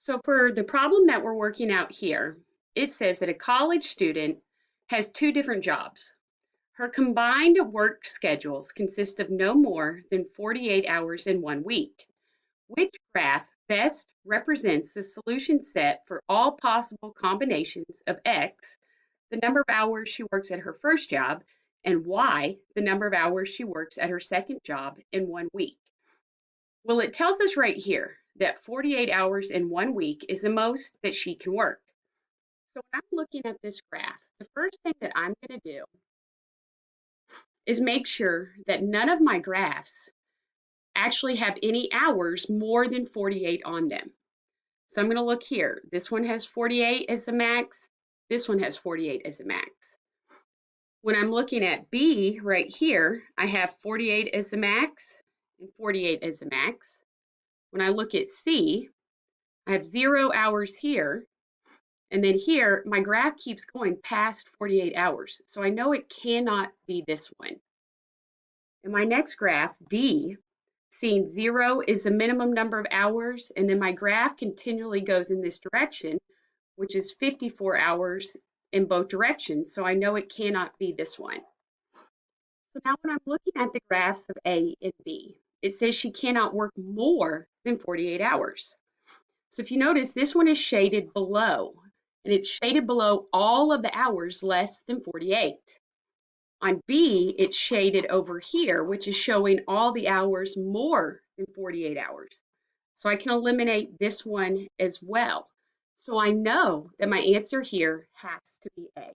So for the problem that we're working out here, it says that a college student has two different jobs. Her combined work schedules consist of no more than 48 hours in 1 week. Which graph best represents the solution set for all possible combinations of X, the number of hours she works at her first job, and Y, the number of hours she works at her second job in 1 week? Well, it tells us right here that 48 hours in 1 week is the most that she can work. So when I'm looking at this graph, the first thing that I'm going to do is make sure that none of my graphs actually have any hours more than 48 on them. So I'm going to look here. This one has 48 as the max. This one has 48 as the max. When I'm looking at B right here, I have 48 as the max and 48 as the max. When I look at C, I have 0 hours here. And then here, my graph keeps going past 48 hours. So I know it cannot be this one. In my next graph, D, seeing 0 is the minimum number of hours, and then my graph continually goes in this direction, which is 54 hours in both directions. So I know it cannot be this one. So now when I'm looking at the graphs of A and B, it says she cannot work more than 48 hours. So if you notice, this one is shaded below, and it's shaded below all of the hours less than 48. On B, it's shaded over here, which is showing all the hours more than 48 hours. So I can eliminate this one as well. So I know that my answer here has to be A.